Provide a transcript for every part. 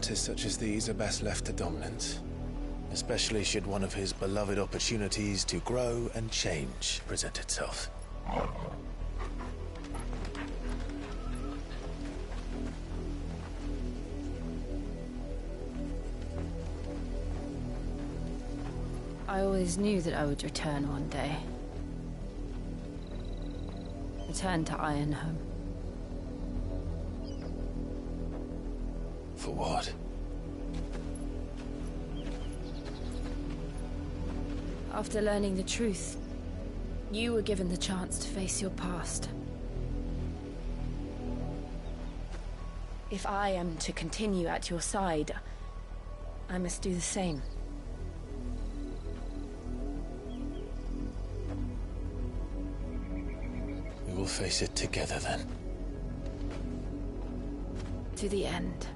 matters such as these are best left to Dominant. Especially should one of his beloved opportunities to grow and change present itself. I always knew that I would return one day. Return to Ironhome. For what? After learning the truth, you were given the chance to face your past. If I am to continue at your side, I must do the same. We will face it together then. To the end.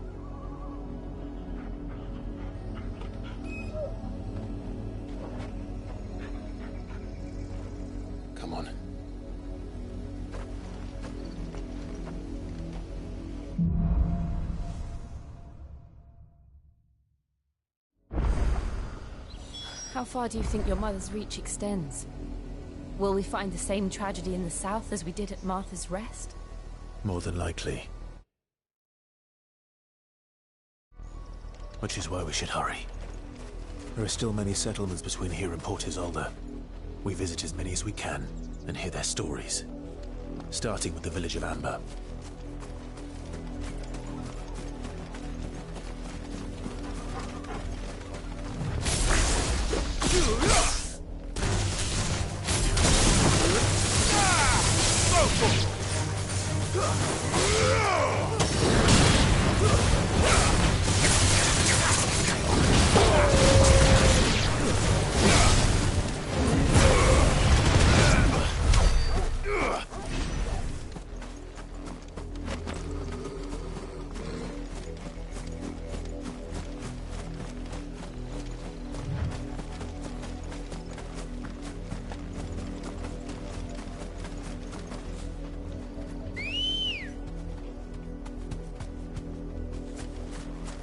Come on. How far do you think your mother's reach extends? Will we find the same tragedy in the south as we did at Martha's Rest? More than likely. Which is why we should hurry. There are still many settlements between here and Port Isolde. We visit as many as we can and hear their stories. Starting with the village of Amber.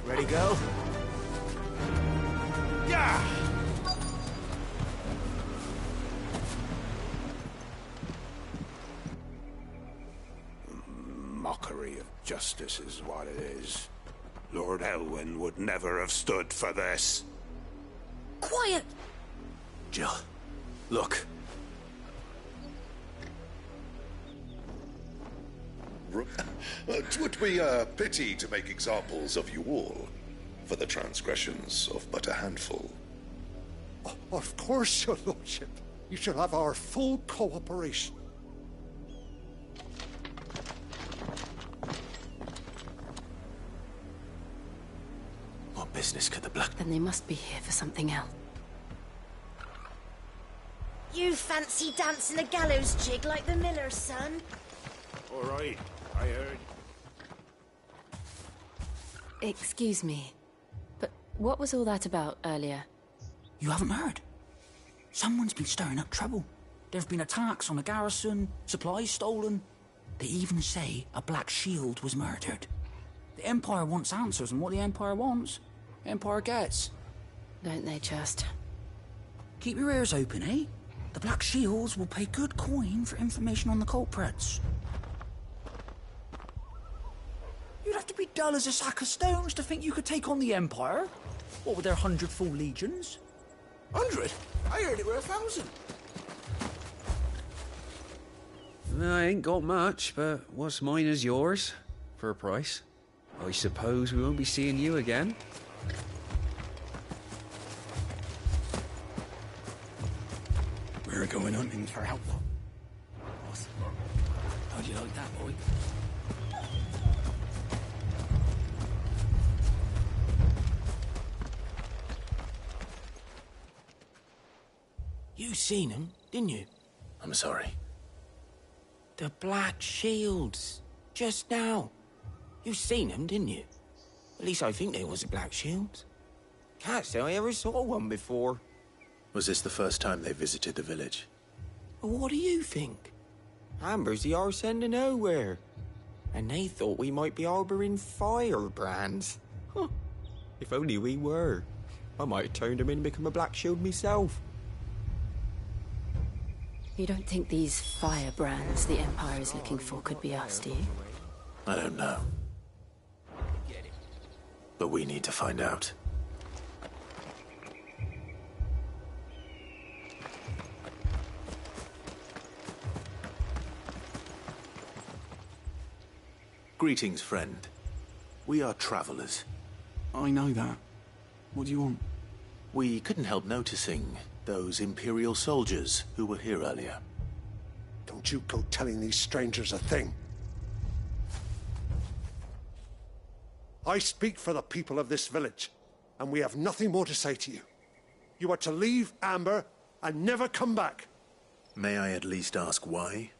Ready, go? Yeah! Mockery of justice is what it is. Lord Elwyn would never have stood for this. Quiet! Jill, look. Twould be a pity to make examples of you all, for the transgressions of but a handful. Of course, your lordship. You shall have our full cooperation. What business could the Black... Then they must be here for something else. You fancy dancing a gallows jig like the miller's son? All right, I heard. Excuse me, but what was all that about earlier? You haven't heard? Someone's been stirring up trouble. There have been attacks on the garrison, supplies stolen. They even say a Black Shield was murdered. The Empire wants answers, and what the Empire wants, Empire gets. Don't they just? Keep your ears open, eh? The Black Shields will pay good coin for information on the culprits. You'd have to be dull as a sack of stones to think you could take on the Empire. What with their 100 full legions? 100? I heard it were 1,000. I ain't got much, but what's mine is yours, for a price. I suppose we won't be seeing you again. We're going hunting for outlaw. How'd you like that, boy? You seen them, didn't you? I'm sorry. The Black Shields. Just now. You seen them, didn't you? At least I think they was a Black Shield. Can't say I ever saw one before. Was this the first time they visited the village? What do you think? Amber's the arse end of nowhere. And they thought we might be harbouring firebrands. Huh. If only we were. I might have turned him in and become a Black Shield myself. You don't think these firebrands the Empire is looking for could be us, do you? I don't know. But we need to find out. Greetings, friend. We are travelers. I know that. What do you want? We couldn't help noticing those Imperial soldiers who were here earlier. Don't you go telling these strangers a thing. I speak for the people of this village, and we have nothing more to say to you. You are to leave Amber and never come back. May I at least ask why?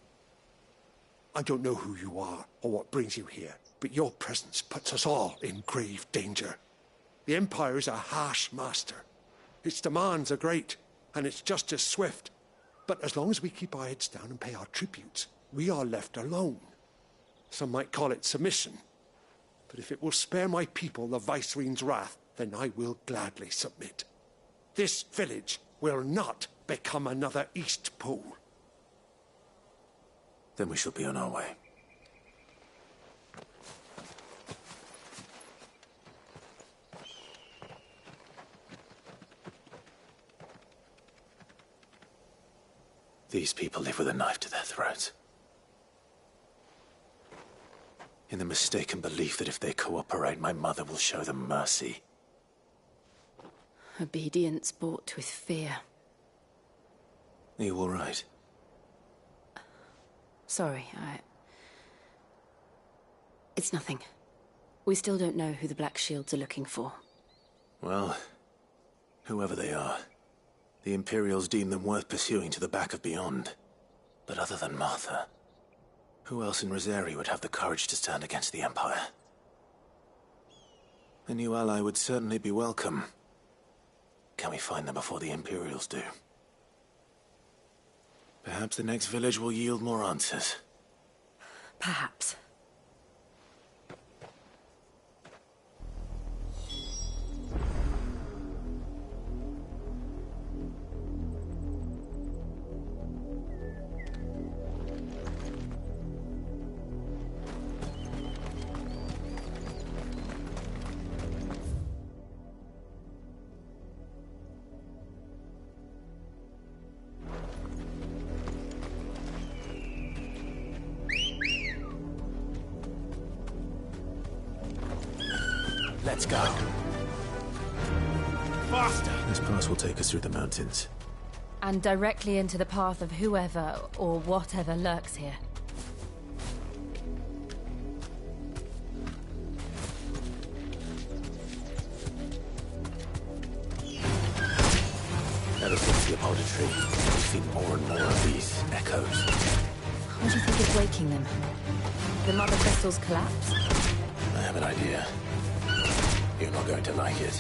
I don't know who you are or what brings you here, but your presence puts us all in grave danger. The Empire is a harsh master. Its demands are great, and its justice swift. But as long as we keep our heads down and pay our tributes, we are left alone. Some might call it submission. But if it will spare my people the Viceroy's wrath, then I will gladly submit. This village will not become another Eastpool. Then we shall be on our way. These people live with a knife to their throats. In the mistaken belief that if they cooperate, my mother will show them mercy. Obedience bought with fear. Are you all right? Sorry, It's nothing. We still don't know who the Black Shields are looking for. Well, whoever they are, the Imperials deem them worth pursuing to the back of beyond. But other than Martha, who else in Rosari would have the courage to stand against the Empire? A new ally would certainly be welcome. Can we find them before the Imperials do? Perhaps the next village will yield more answers. Perhaps. Let's go. Faster! This pass will take us through the mountains. And directly into the path of whoever or whatever lurks here. Ever since the Apollo tree, we've seen more and more of these echoes. What do you think is waking them? The Mother Crystal's collapse? I have an idea. You're not going to like it.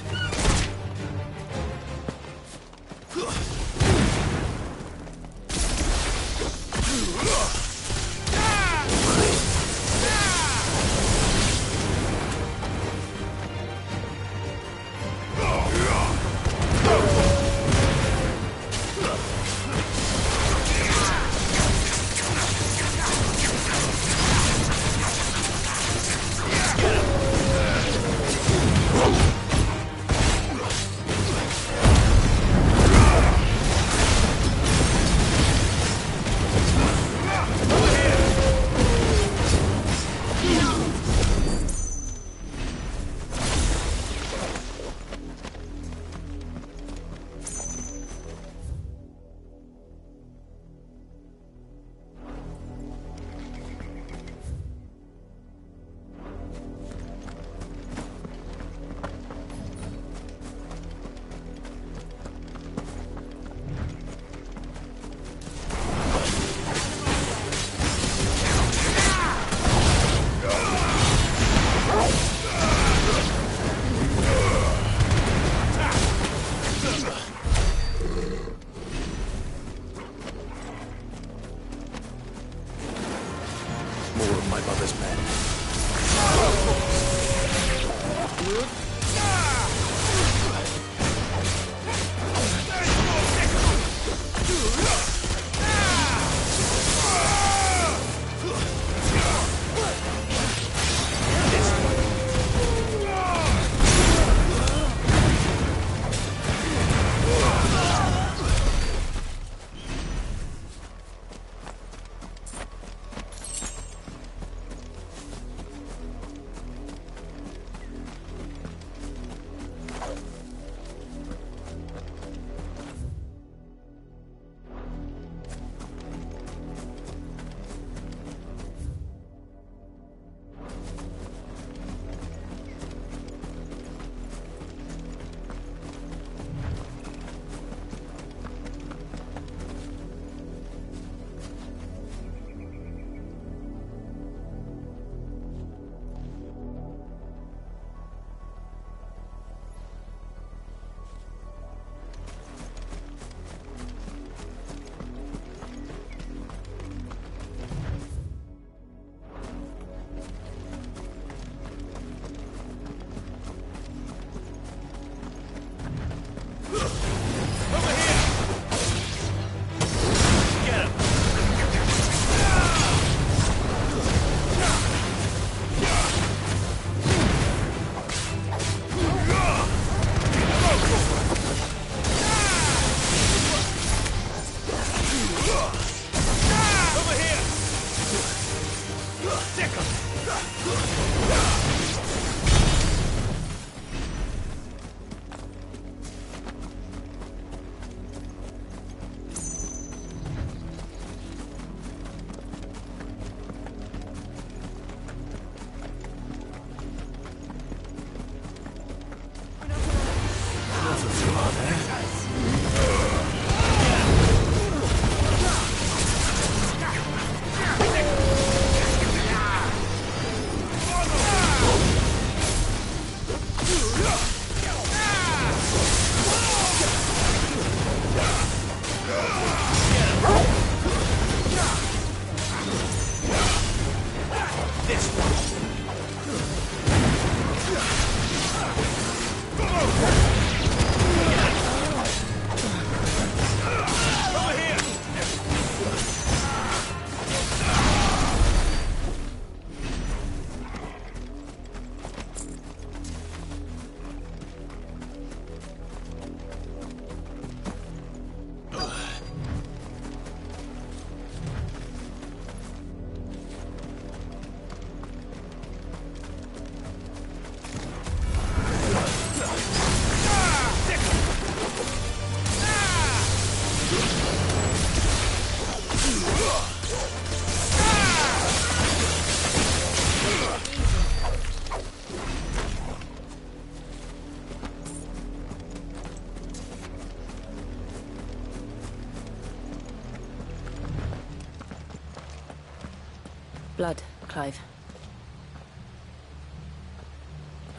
blood, Clive.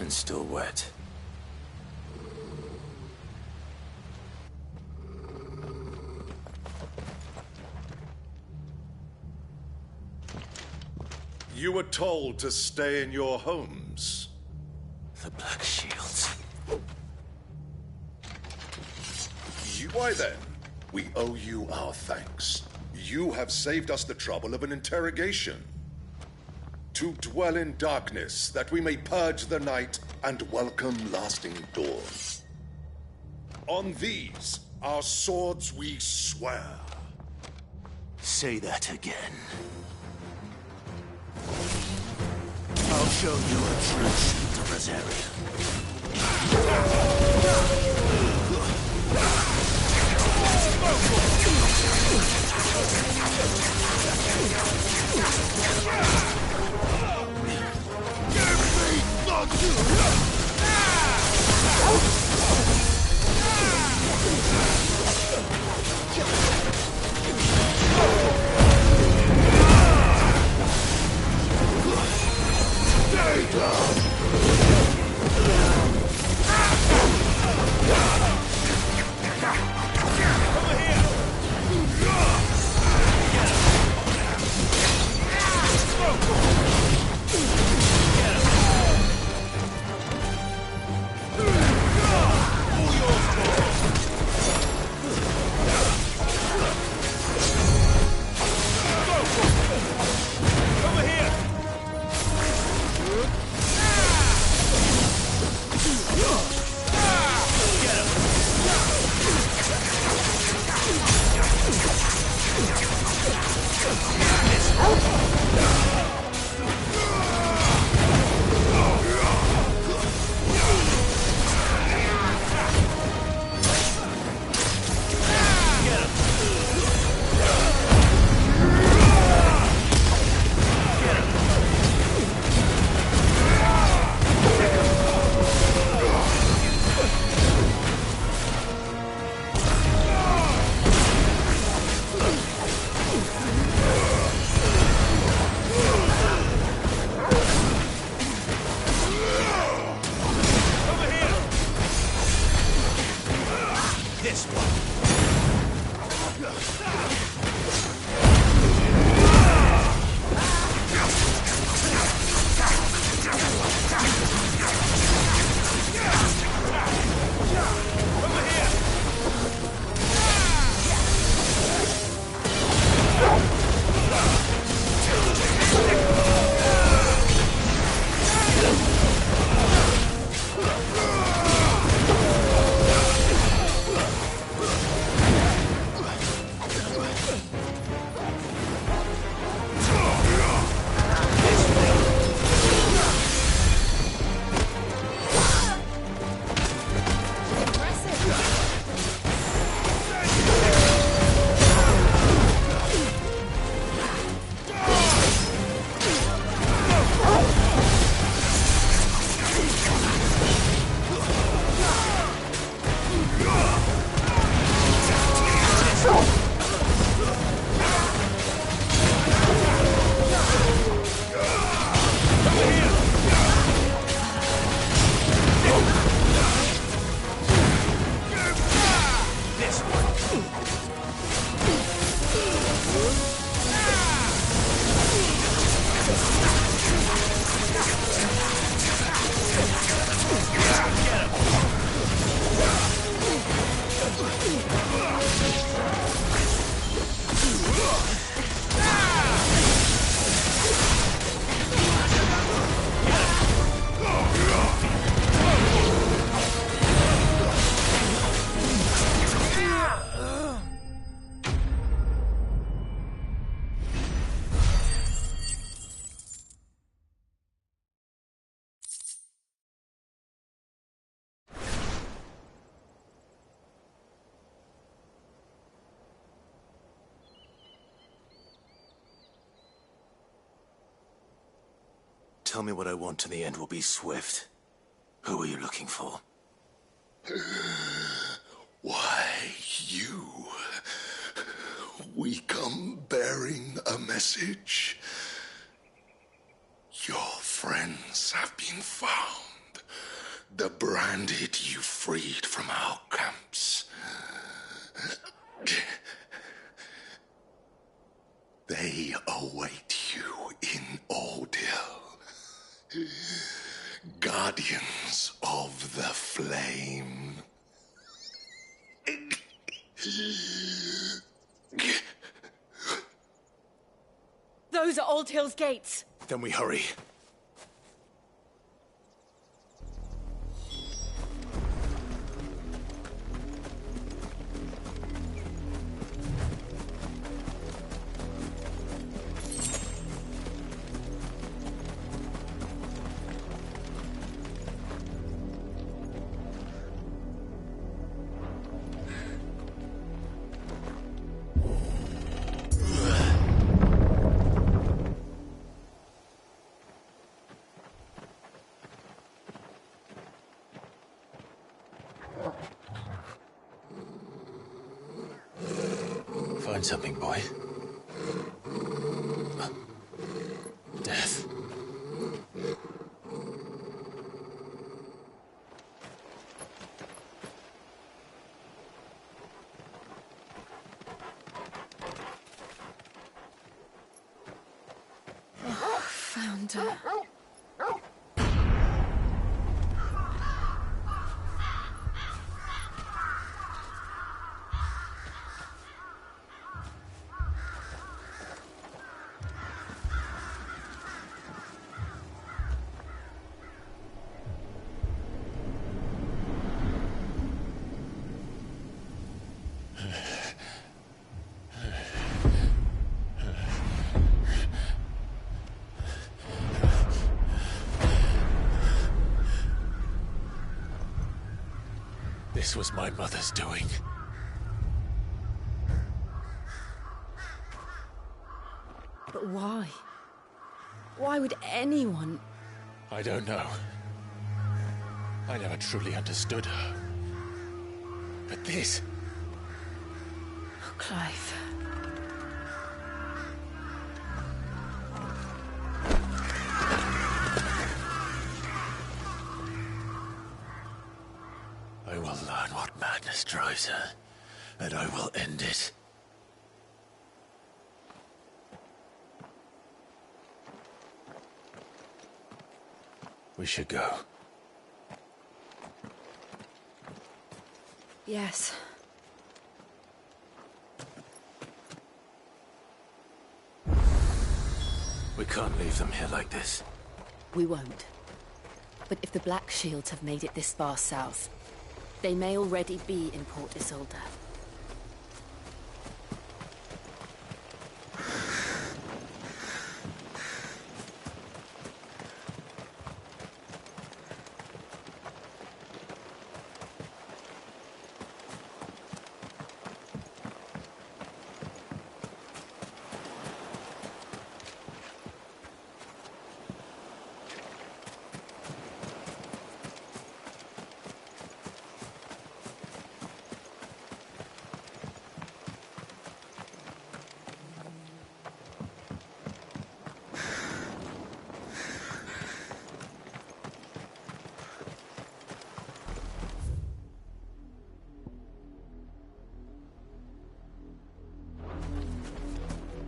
And still wet. You were told to stay in your homes. The Black Shields. Why then, we owe you our thanks. You have saved us the trouble of an interrogation. To dwell in darkness, that we may purge the night and welcome lasting dawn. On these, our swords we swear. Say that again. I'll show you a true shield of Rosaria. Tell me what I want and the end will be swift. Who are you looking for? Why, you. We come bearing a message. friends have been found. The branded you freed from our camps. They await you in Odil. Guardians of the Flame. Those are Old Hill's gates. Then we hurry. Find something, boy. Death. Found her. This was my mother's doing. But why? Why would anyone... I don't know. I never truly understood her. But this... Oh, Clive. I will learn what madness drives her, and I will end it. We should go. Yes. We can't leave them here like this. We won't. But if the Black Shields have made it this far south, they may already be in Port Isolde.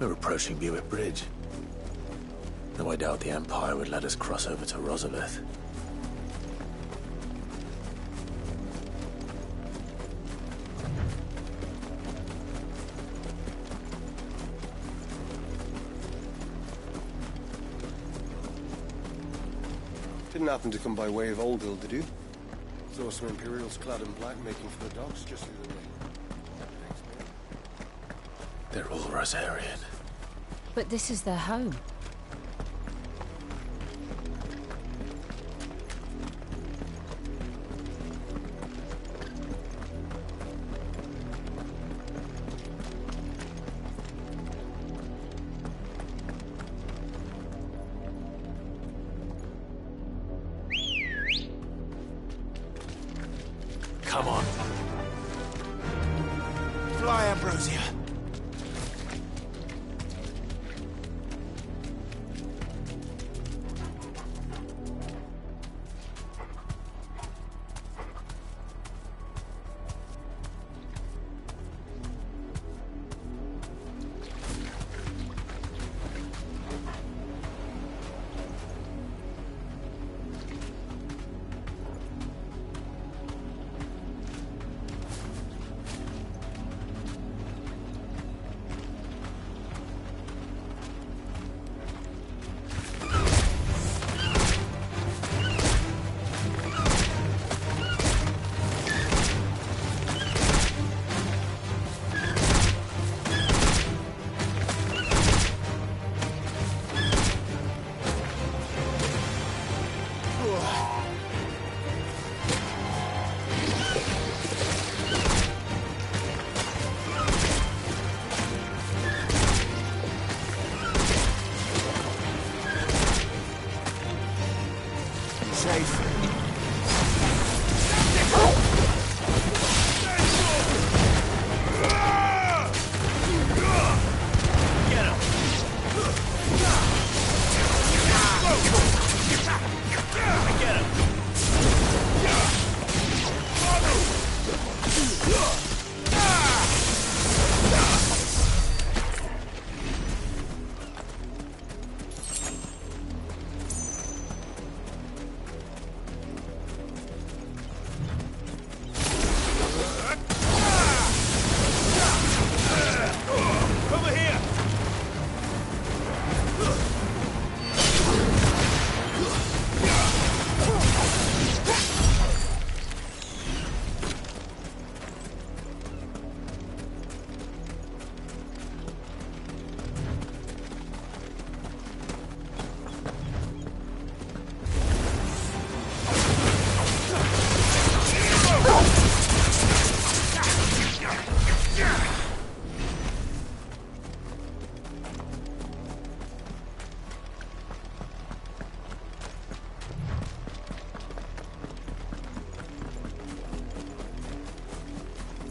We're approaching Buick Bridge. Though I doubt the Empire would let us cross over to Rosalith. Didn't happen to come by way of Oldhill, did you? Saw some Imperials clad in black making for the docks just the other way. They're all Rosarian. But this is their home. Come on. Fly, Ambrosia.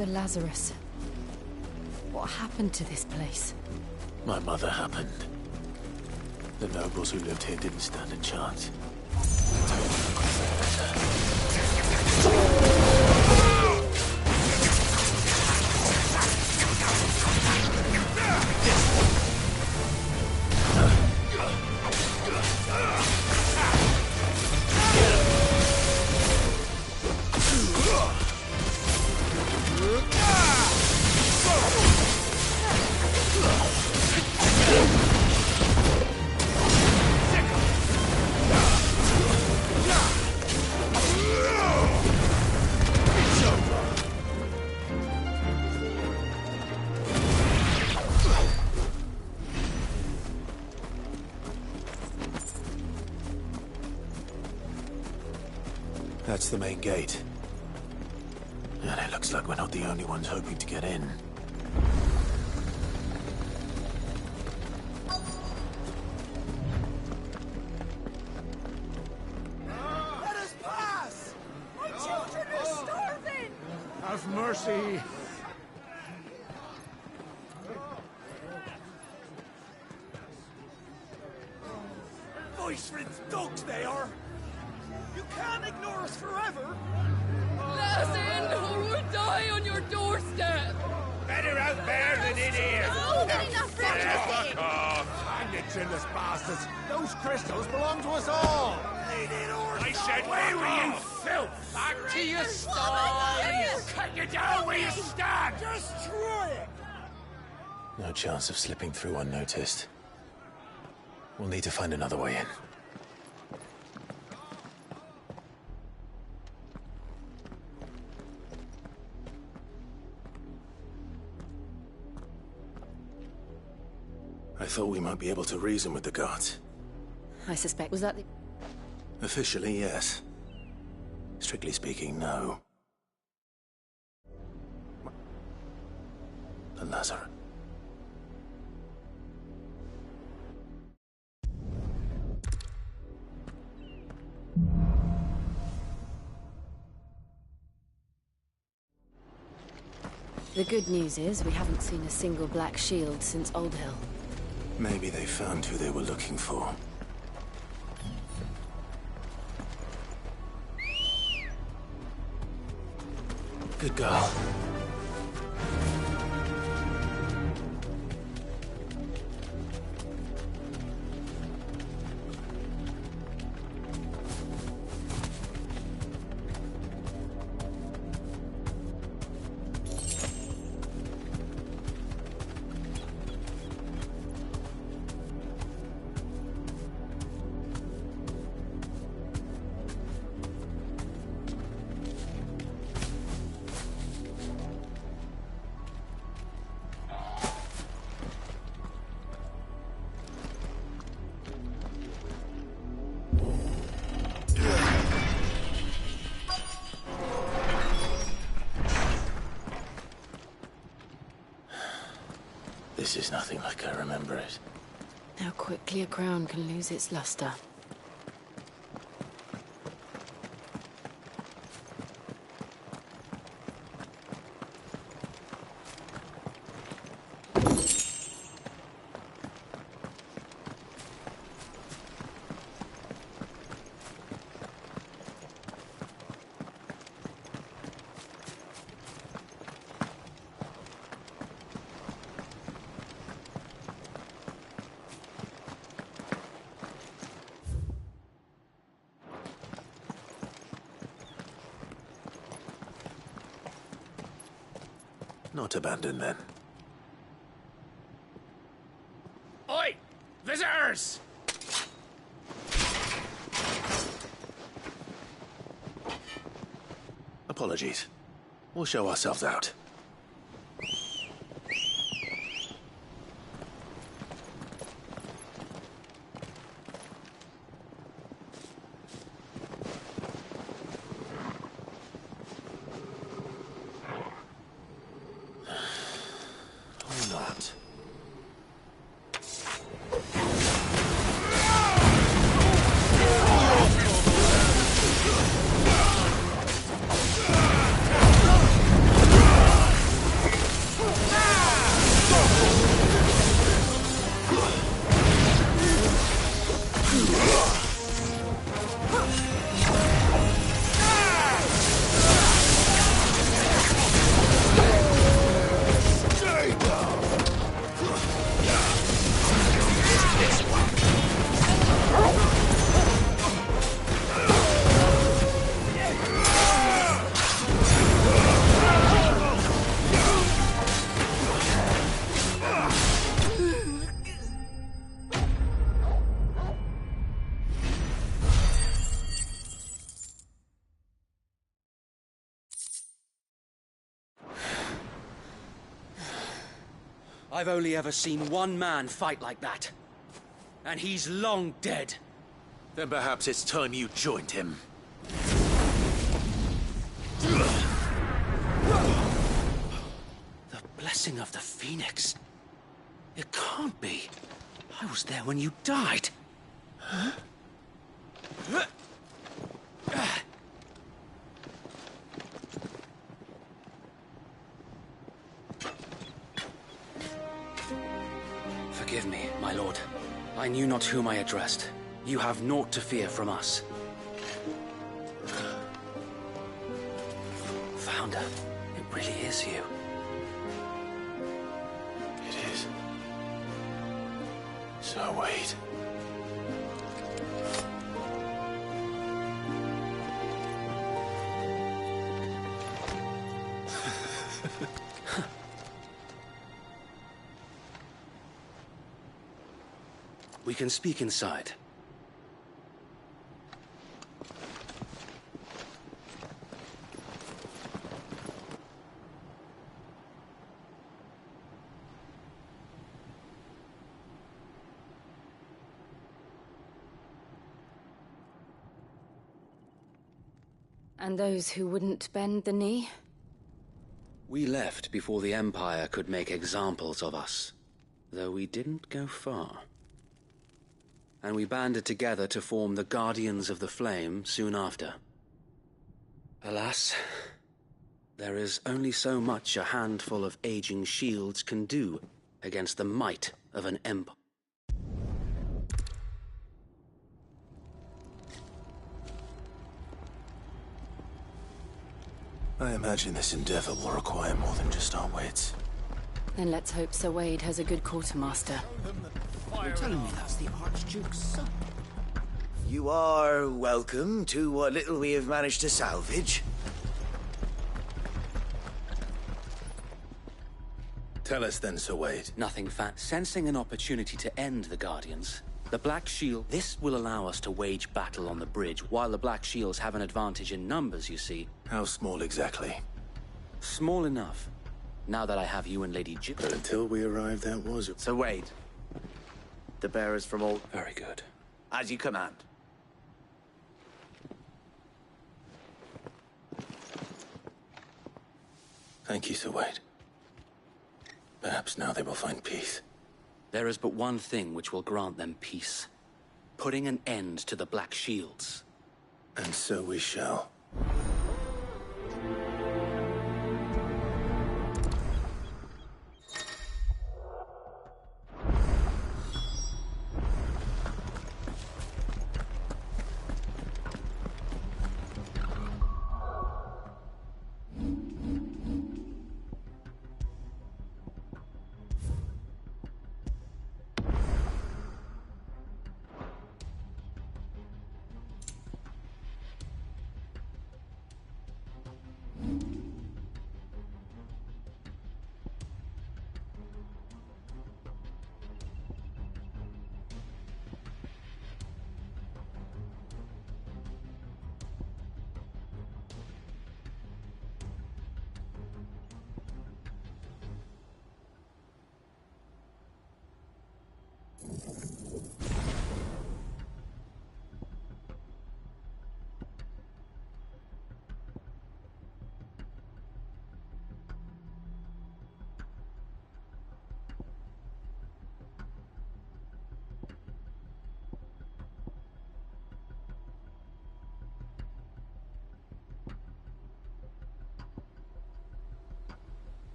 the Lazarus. What happened to this place? My mother happened. The nobles who lived here didn't stand a chance. That's the main gate. And it looks like we're not the only ones hoping to get in. Let us pass! My children are starving! Have mercy! Voice-rinsed dogs they are! You can't ignore us forever! Let us in, or we'll die on your doorstep! Better out there than in here! Oh, good enough for everything! Hang the chinless bastards! Those crystals belong to us all! I said, where were you, filth? Back to your sties! Cut you down where you stand! Destroy it! No chance of slipping through unnoticed. We'll need to find another way in. I thought we might be able to reason with the guards. I suspect. Was that the... Officially, yes. Strictly speaking, no. The Lazarus. The good news is we haven't seen a single black shield since Old Hill. Maybe they found who they were looking for. Good girl. This is nothing like I remember it. How quickly a crown can lose its luster. Not abandoned, then. Oi! Visitors! Apologies. We'll show ourselves out. Or not. I've only ever seen one man fight like that. And he's long dead. Then perhaps it's time you joined him. The blessing of the Phoenix. It can't be. I was there when you died. Huh? Forgive me, my lord. I knew not whom I addressed. You have naught to fear from us. Founder, it really is you. It is. Sir Wade. We can speak inside. And those who wouldn't bend the knee? We left before the Empire could make examples of us, though we didn't go far. And we banded together to form the Guardians of the Flame soon after. Alas, there is only so much a handful of aging shields can do against the might of an empire. I imagine this endeavor will require more than just our wits. Then let's hope Sir Wade has a good quartermaster. You're telling me that's the Archduke's son? You are welcome to what little we have managed to salvage. Tell us then, Sir Wade. Nothing fat. Sensing an opportunity to end the Guardians, the Black Shield... This will allow us to wage battle on the bridge, while the Black Shields have an advantage in numbers, you see. How small exactly? Small enough. Now that I have you and Lady Jip... But until we arrived, that was... Sir Wade. The bearers from all... Very good. As you command. Thank you, Sir Wade. Perhaps now they will find peace. There is but one thing which will grant them peace. Putting an end to the Black Shields. And so we shall.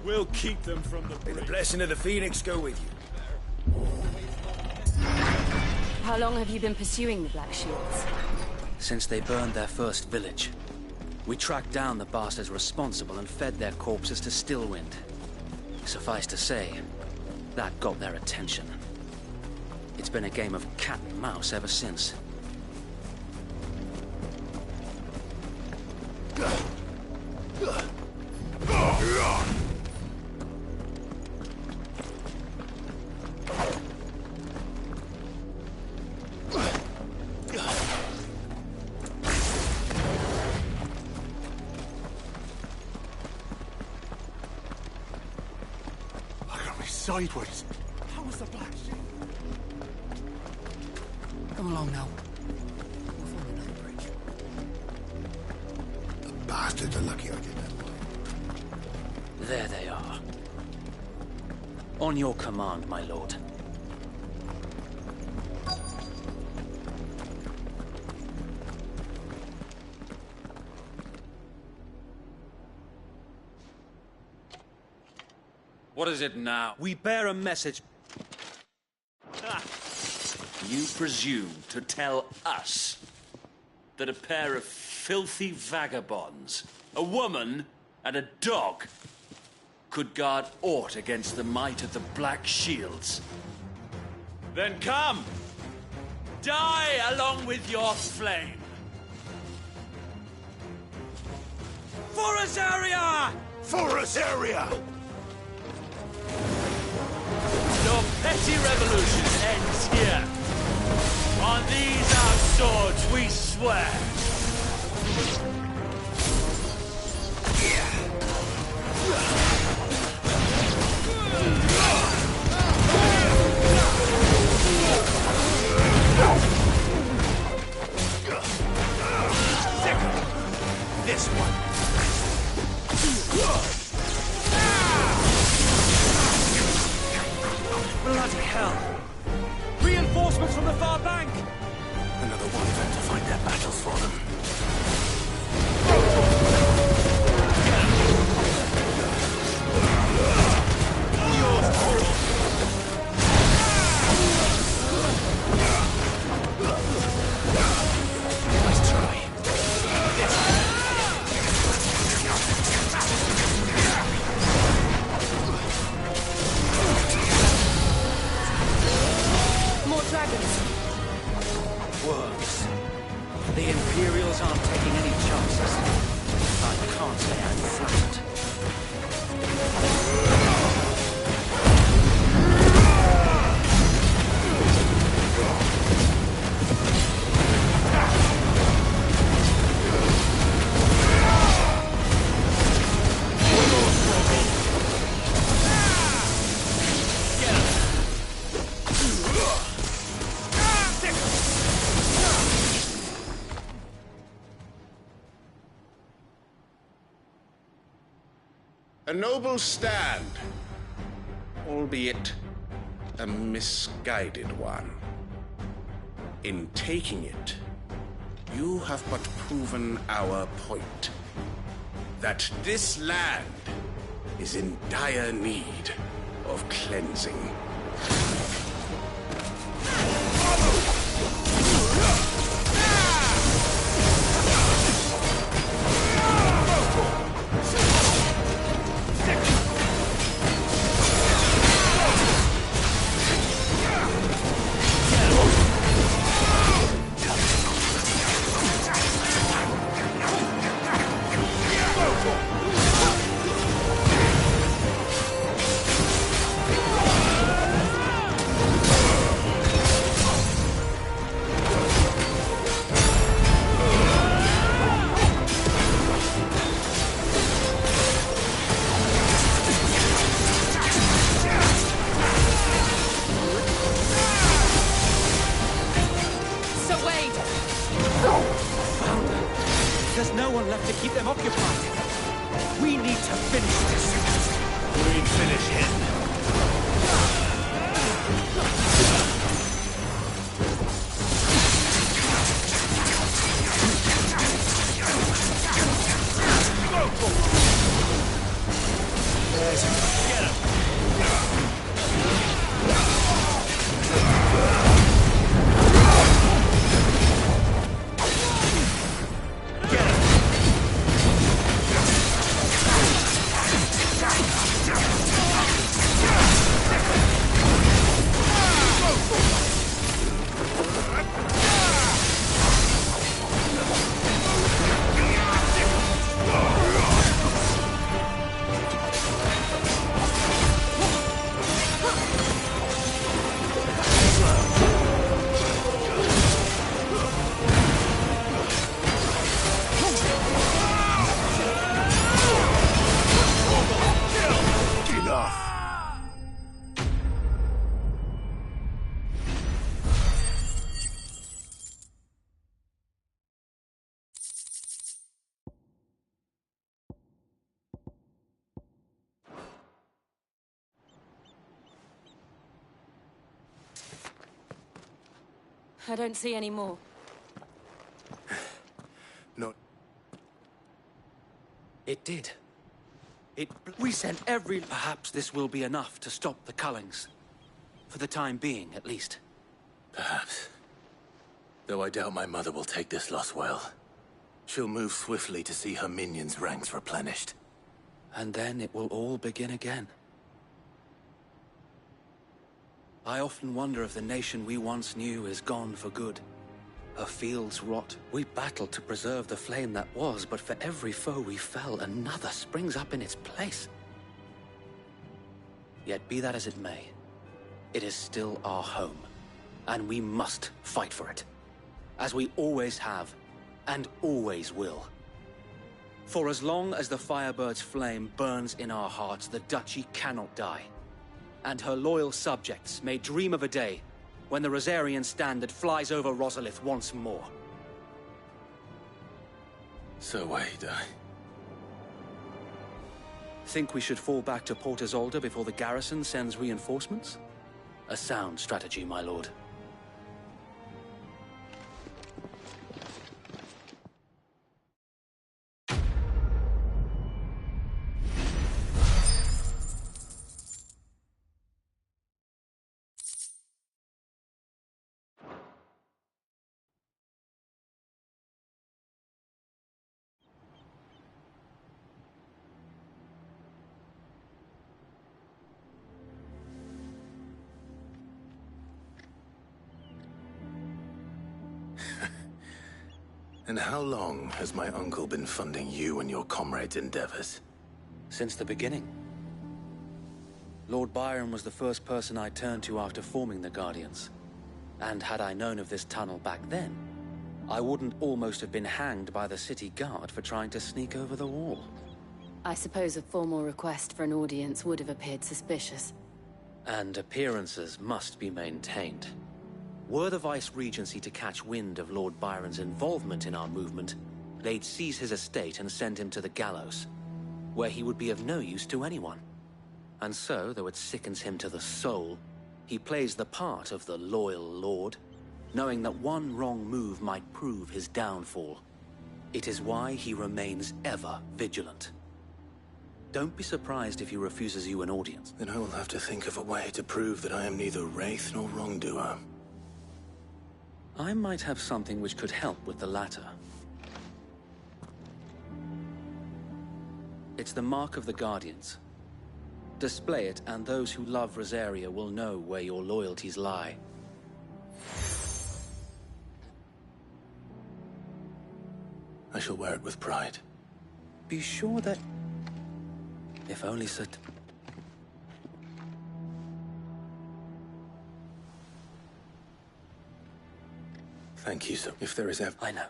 We'll keep them from the bridge. May the blessing of the Phoenix go with you. How long have you been pursuing the Black Shields? Since they burned their first village. We tracked down the bastards responsible and fed their corpses to Stillwind. Suffice to say, that got their attention. It's been a game of cat and mouse ever since. sideways. How was the Black Shield? Come along now. We'll find another bridge. The bastards are lucky I did that. There they are. On your command, my lord. What is it now? We bear a message. You presume to tell us that a pair of filthy vagabonds, a woman and a dog, could guard aught against the might of the Black Shields? Then come! Die along with your flame! For Azaria! For Azaria! Your petty revolution ends here. On these our swords we swear. This one. Bloody hell! Reinforcements from the far bank! Another one of them to fight their battles for them. Nice try. More dragons. Worms. The Imperials aren't taking any chances. I can't say I'm flattered. A noble stand, albeit a misguided one. In taking it, you have but proven our point. That this land is in dire need of cleansing. There's no one left to keep them occupied. We need to finish this. We finish him. I don't see any more. No. It did. We sent every... Perhaps this will be enough to stop the Cullings. For the time being, at least. Perhaps. Though I doubt my mother will take this loss well. She'll move swiftly to see her minions' ranks replenished. And then it will all begin again. I often wonder if the nation we once knew is gone for good. Her fields rot. We battled to preserve the flame that was, but for every foe we fell, another springs up in its place. Yet be that as it may, it is still our home, and we must fight for it. As we always have, and always will. For as long as the Firebird's flame burns in our hearts, the Duchy cannot die. And her loyal subjects may dream of a day when the Rosarian standard flies over Rosalith once more. So wait, Think we should fall back to Port Isolde before the garrison sends reinforcements? A sound strategy, my lord. And how long has my uncle been funding you and your comrades' endeavors? Since the beginning. Lord Byron was the first person I turned to after forming the Guardians. And had I known of this tunnel back then, I wouldn't almost have been hanged by the city guard for trying to sneak over the wall. I suppose a formal request for an audience would have appeared suspicious. And appearances must be maintained. Were the Vice-Regency to catch wind of Lord Byron's involvement in our movement, they'd seize his estate and send him to the gallows, where he would be of no use to anyone. And so, though it sickens him to the soul, he plays the part of the loyal lord, knowing that one wrong move might prove his downfall. It is why he remains ever vigilant. Don't be surprised if he refuses you an audience. Then I will have to think of a way to prove that I am neither wraith nor wrongdoer. I might have something which could help with the latter. It's the mark of the Guardians. Display it, and those who love Rosaria will know where your loyalties lie. I shall wear it with pride. Be sure that... If only so... Thank you, sir. If there is ever... I know.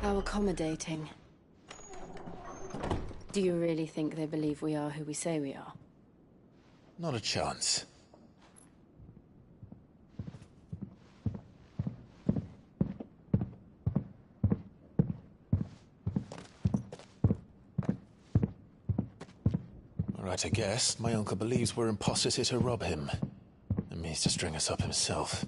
How accommodating. Do you really think they believe we are who we say we are? Not a chance. Right, I guess. My uncle believes we're imposters here to rob him. And means to string us up himself.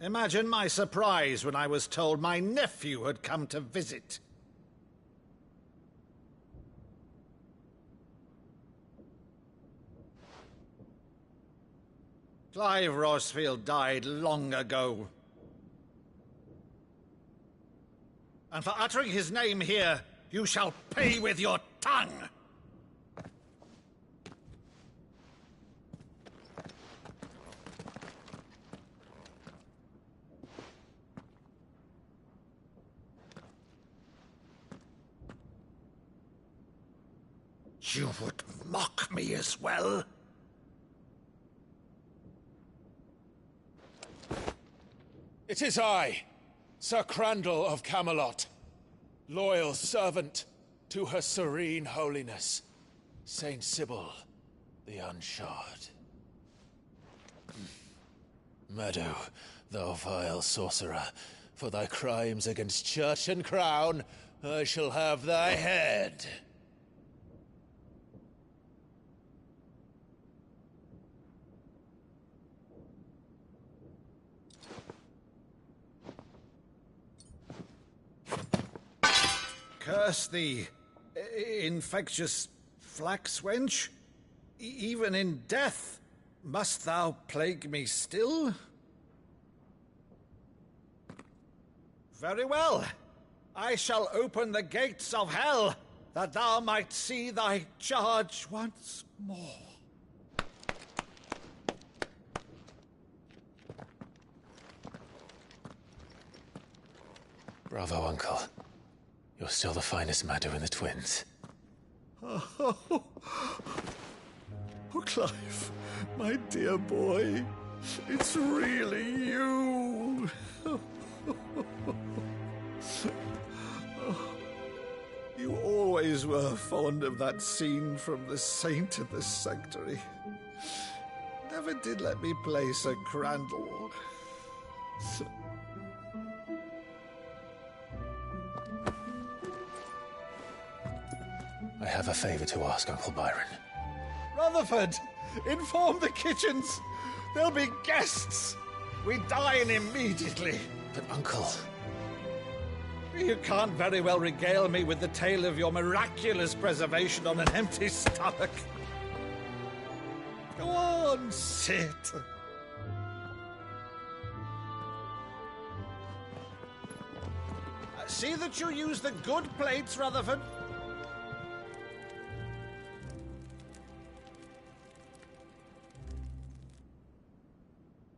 Imagine my surprise when I was told my nephew had come to visit. Clive Rosfield died long ago. And for uttering his name here, you shall pay with your tongue! You would mock me as well? It is I, Sir Crandall of Camelot, loyal servant to Her Serene Holiness, Saint Sybil the Unshod. Meadow, thou vile sorcerer, for thy crimes against church and crown, I shall have thy head. Curse thee, infectious flax wench. Even in death, must thou plague me still? Very well. I shall open the gates of hell, that thou might see thy charge once more. Bravo, Uncle. You're still the finest Meadow in the twins. Oh, Clive, my dear boy, it's really you. You always were fond of that scene from The Saint of the Sanctuary. Never did let me play Sir Crandall. I have a favor to ask, Uncle Byron. Rutherford, inform the kitchens. There'll be guests. We dine immediately. But, Uncle... You can't very well regale me with the tale of your miraculous preservation on an empty stomach. Go on, sit. See that you use the good plates, Rutherford.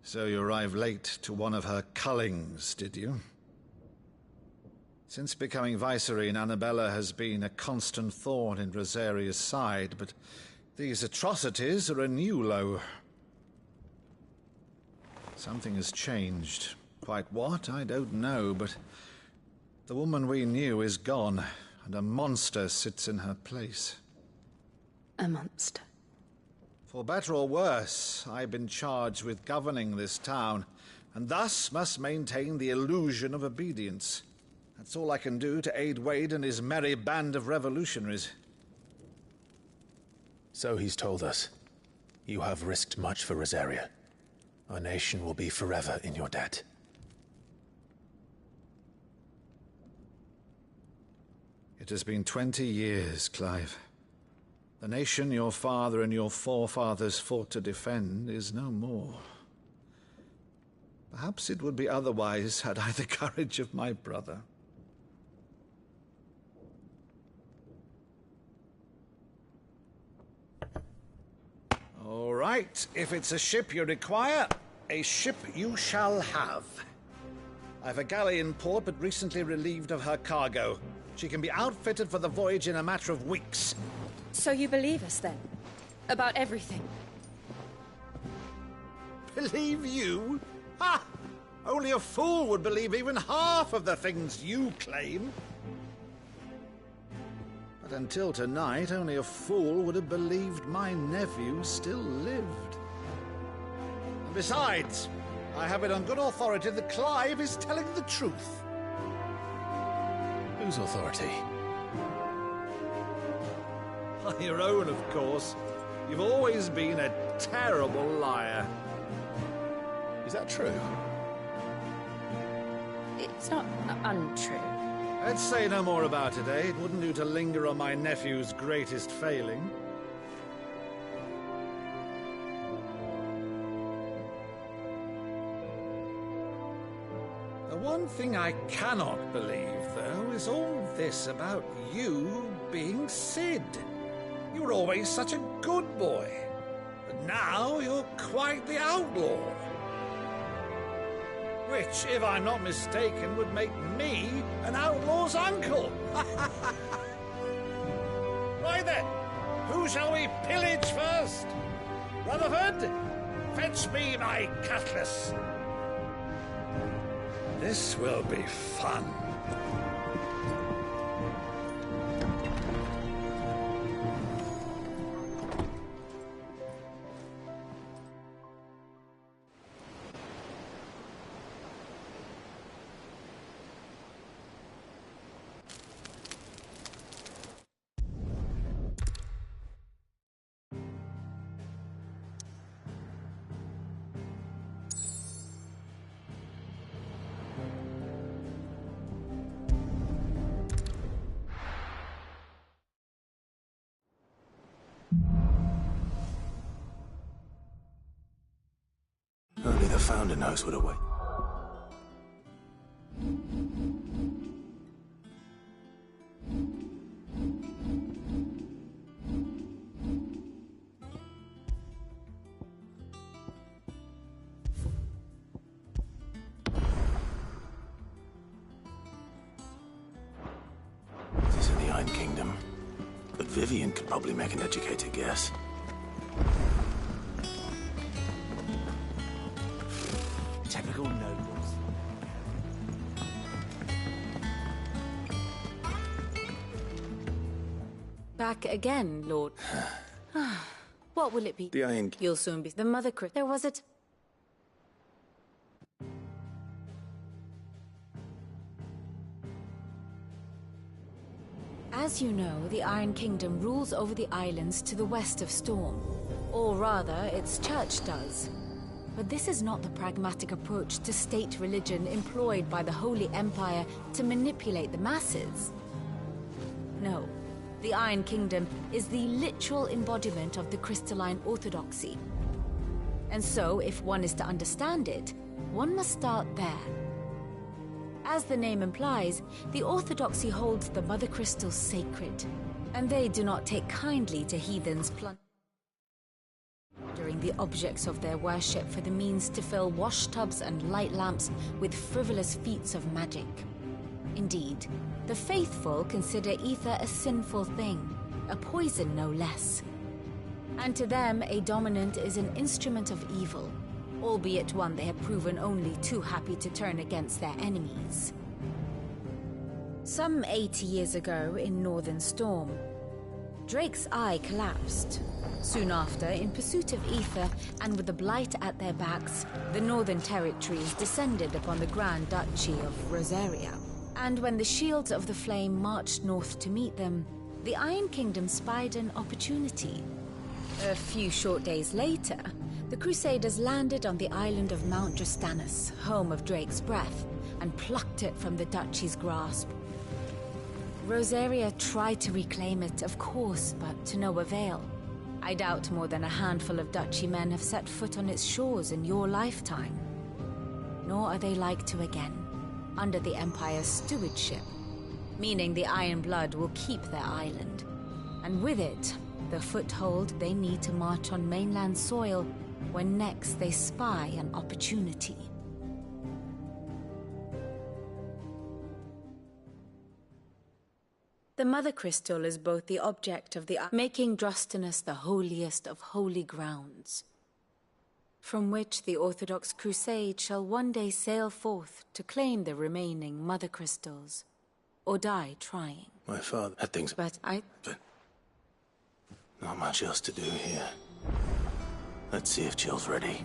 So you arrived late to one of her cullings, did you? Since becoming Vicereine, Annabella has been a constant thorn in Rosaria's side, but these atrocities are a new low. Something has changed. Quite what, I don't know, but the woman we knew is gone, and a monster sits in her place. A monster? For better or worse, I've been charged with governing this town, and thus must maintain the illusion of obedience. That's all I can do to aid Wade and his merry band of revolutionaries. So he's told us. You have risked much for Rosaria. Our nation will be forever in your debt. It has been 20 years, Clive. The nation your father and your forefathers fought to defend is no more. Perhaps it would be otherwise had I the courage of my brother. All right, if it's a ship you require, a ship you shall have. I've a galley in port, but recently relieved of her cargo. She can be outfitted for the voyage in a matter of weeks. So you believe us, then? About everything? Believe you? Ha! Only a fool would believe even half of the things you claim. But until tonight, only a fool would have believed my nephew still lived. And besides, I have it on good authority that Clive is telling the truth. Whose authority? On your own, of course. You've always been a terrible liar. Is that true? It's not untrue. Let's say no more about it, eh? It wouldn't do to linger on my nephew's greatest failing. The one thing I cannot believe, though, is all this about you being Cid. You were always such a good boy, but now you're quite the outlaw. Which, if I'm not mistaken, would make me an outlaw's uncle. Right then, Who shall we pillage first? Rutherford, fetch me my cutlass. This will be fun. Only the Founder knows what away. This is in the Iron Kingdom, but Vivian could probably make an educated guess. Typical nobles. Back again, Lord. What will it be? The Iron... You'll soon be the Mother Christ. There was it. As you know, the Iron Kingdom rules over the islands to the west of Storm. Or rather, its church does. But this is not the pragmatic approach to state religion employed by the Holy Empire to manipulate the masses. No, the Iron Kingdom is the literal embodiment of the crystalline orthodoxy. And so, if one is to understand it, one must start there. As the name implies, the orthodoxy holds the Mother Crystals sacred, and they do not take kindly to heathens plundering the objects of their worship for the means to fill washtubs and light lamps with frivolous feats of magic. Indeed, the faithful consider ether a sinful thing, a poison no less. And to them, a dominant is an instrument of evil, albeit one they have proven only too happy to turn against their enemies. Some 80 years ago in Northern Storm, Drake's eye collapsed. Soon after, in pursuit of ether and with the Blight at their backs, the Northern Territories descended upon the Grand Duchy of Rosaria. And when the Shields of the Flame marched north to meet them, the Iron Kingdom spied an opportunity. A few short days later, the Crusaders landed on the island of Mount Justanus, home of Drake's breath, and plucked it from the Duchy's grasp. Rosaria tried to reclaim it, of course, but to no avail. I doubt more than a handful of Duchy men have set foot on its shores in your lifetime. Nor are they like to again, under the Empire's stewardship, meaning the Iron Blood will keep their island, and with it, the foothold they need to march on mainland soil when next they spy an opportunity. The Mother Crystal is both the object of the making Drustanus the holiest of holy grounds, from which the Orthodox Crusade shall one day sail forth to claim the remaining Mother Crystals, or die trying. My father had things... But not much else to do here. Let's see if Jill's ready.